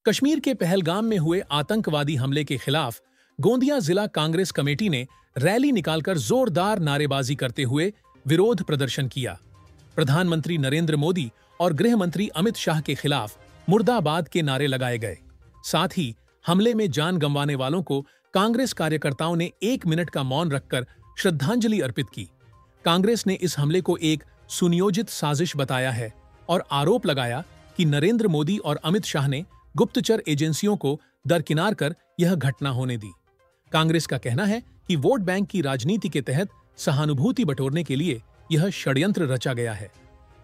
कश्मीर के पहलगाम में हुए आतंकवादी हमले के खिलाफ गोंदिया जिला कांग्रेस कमेटी ने रैली निकालकर जोरदार नारेबाजी करते हुए विरोध प्रदर्शन किया। प्रधानमंत्री नरेंद्र मोदी और गृह मंत्री अमित शाह के खिलाफ मुर्दाबाद के नारे लगाए गए। साथ ही हमले में जान गंवाने वालों को कांग्रेस कार्यकर्ताओं ने 1 मिनट का मौन रखकर श्रद्धांजलि अर्पित की। कांग्रेस ने इस हमले को एक सुनियोजित साजिश बताया है और आरोप लगाया कि नरेंद्र मोदी और अमित शाह ने गुप्तचर एजेंसियों को दरकिनार कर यह घटना होने दी। कांग्रेस का कहना है कि वोट बैंक की राजनीति के तहत सहानुभूति बटोरने के लिए यह षड्यंत्र रचा गया है।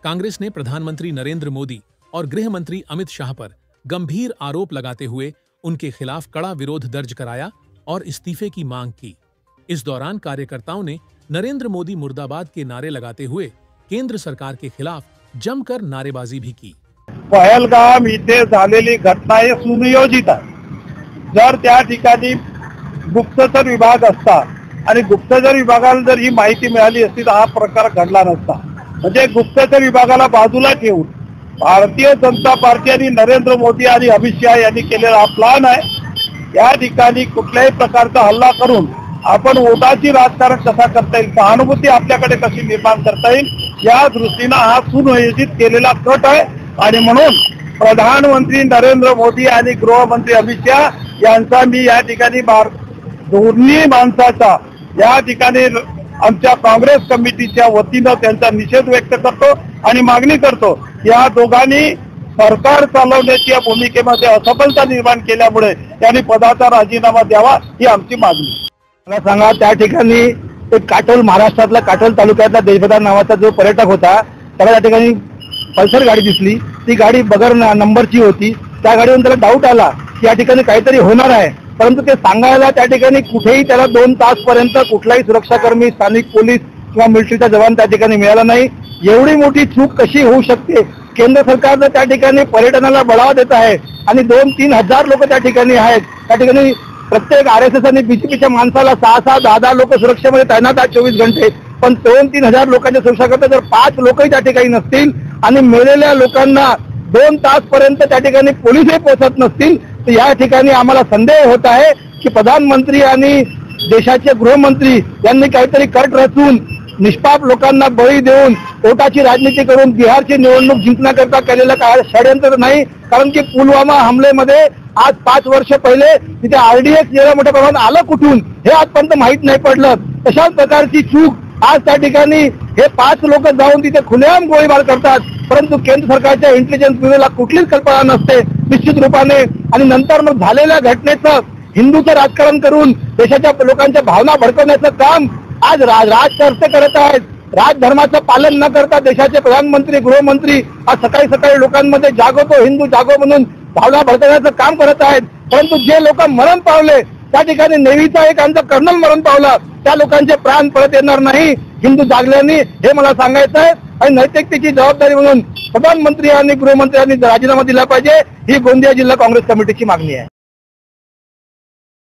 कांग्रेस ने प्रधानमंत्री नरेंद्र मोदी और गृह मंत्री अमित शाह पर गंभीर आरोप लगाते हुए उनके खिलाफ कड़ा विरोध दर्ज कराया और इस्तीफे की मांग की। इस दौरान कार्यकर्ताओं ने नरेंद्र मोदी मुर्दाबाद के नारे लगाते हुए केंद्र सरकार के खिलाफ जमकर नारेबाजी भी की। पहलगाम इथे झालेली घटना हे सुनियोजित आहे। जर त्या ठिकाणी गुप्तचर विभाग असता आणि गुप्तचर विभागाला जर ही माहिती मिळाली असती तर हा प्रकार घडला नसता। म्हणजे गुप्तचर विभागाला बाजूला ठेवून भारतीय जनता पार्टी आणि नरेंद्र मोदी आणि अमित शाह यांनी केलेला हा प्लान आहे। या ठिकाणी कुठल्याही प्रकारचा हल्ला करून आपण वोटाची राजकारण कसा करता येईल, सहानुभूती आपल्याकडे कशी निर्माण करता येईल या दृष्टीने हा सुनियोजित केलेला कट आहे। आणि म्हणून प्रधानमंत्री नरेंद्र मोदी आणि गृहमंत्री अमित शाह यांचा मी या ठिकाणी दोन्ही माणसाचा या ठिकाणी आमच्या काँग्रेस कमिटीच्या वतीने त्यांचा निषेध व्यक्त करतो आणि मागणी करतो। या दोघांनी सरकार चालवण्याच्या भूमिकेमध्ये असफलता निर्माण केल्यामुळे त्यांनी पदाचा राजीनामा द्यावा ही आमची मागणी। मला सांगा, त्या ठिकाणी एक काटोल, महाराष्ट्रातला काटोल तालुक्यातला देशभदार नावाचा जो पर्यटक होता त्याला त्या ठिकाणी पल्सर गाडी दिसली। ती गाडी बगर नंबरची होती। त्या गाडीवरून त्याला डाऊट आला की या ठिकाणी काहीतरी होणार आहे, परंतु ते सांगायला त्या ठिकाणी कुठेही त्याला 2 तासपर्यंत कुठलाही सुरक्षाकर्मी, स्थानिक पोलीस किंवा मिलिटरीचा जवान त्या ठिकाणी मिळाला नाही। एवढी मोठी चूक कशी होऊ शकते? केंद्र सरकारनं त्या ठिकाणी पर्यटनाला बढ़ावा देत आहे आणि 2-3 हजार लोक त्या ठिकाणी आहेत। त्या ठिकाणी प्रत्येक आरएसएस आणि बीजेपीच्या माणसाला 6-6, 10-10 लोक सुरक्षेमध्ये तैनात आहेत 24 घंटे। पण 2-3 हजार लोकांच्या सुरक्षा करता जर 5 लोकही त्या ठिकाणी नसतील आणि मेलेल्या लोकांना 2 तासपर्यंत त्या ठिकाणी पोलीसही पोहोचत नसतील तर या ठिकाणी आम्हाला संदेह होत आहे की प्रधानमंत्री आणि देशाचे गृहमंत्री यांनी काहीतरी कट रचून निष्पाप लोकांना बळी देऊन वोटाची राजनीती करून बिहारची निवडणूक जिंकण्याकरता केलेलं काय षड्यंत्र नाही। कारण की पुलवामा हमलेमध्ये आज 5 वर्ष पहिले तिथे आरडीएक्स एवढ्या मोठ्या प्रमाणात आलं कुठून हे आजपर्यंत माहीत नाही पडलं। तशाच प्रकारची चूक आज त्या ठिकाणी हे 5 लोक जाऊन तिथे खुलेआम गोळीबार करतात, परंतु केंद्र सरकारच्या इंटेलिजन्स ब्युरोला कुठलीच कल्पना नसते निश्चित रूपाने। आणि नंतर मग झालेल्या घटनेचं हिंदूचं राजकारण करून देशाच्या लोकांच्या भावना भडकवण्याचं काम आज राजकर्ते करत आहेत। राजधर्माचं पालन न करता देशाचे प्रधानमंत्री, गृहमंत्री आज सकाळी सकाळी लोकांमध्ये जागो हिंदू जागो म्हणून भावना भडकवण्याचं काम करत आहेत। परंतु जे लोक मरण पावले त्या ठिकाणी नेव्हीचा एक आमचा कर्नल मरण पावला, त्या लोकांचे प्राण परत येणार नाही हिंदू जागल्याने, हे मला सांगायचं आहे। आणि नैतिकतेची जबाबदारी म्हणून प्रधानमंत्री आणि गृहमंत्र्यांनी राजीनामा दिला पाहिजे ही गोंदिया जिल्हा काँग्रेस कमिटीची मागणी आहे।